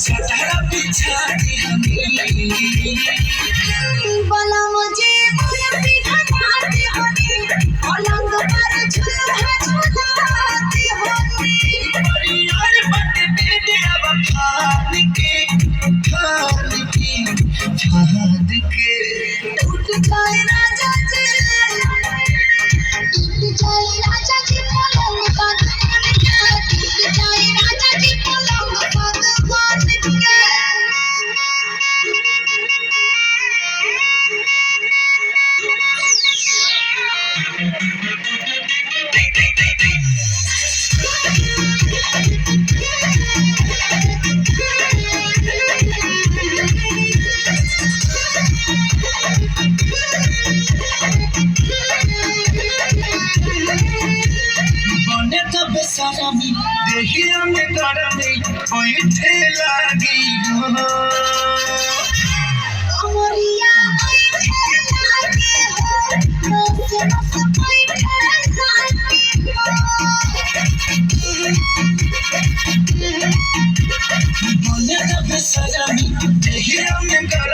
चटारा बिछा दी हनी बोला मुझे मोती घटाते होनी पलंग पर झूला झूलाते होनी यार बट दे दे अब खान के टूट जाए राजा जी पलंग का दुकान के टूट जाए राजा जी पलंग का दुकान के सारामी देहिया में गरमी बैठे लागी हो अमरिया बैठे लागी हो नस नस बैठे लागी हो बने तब सारामी देहिया में गरमी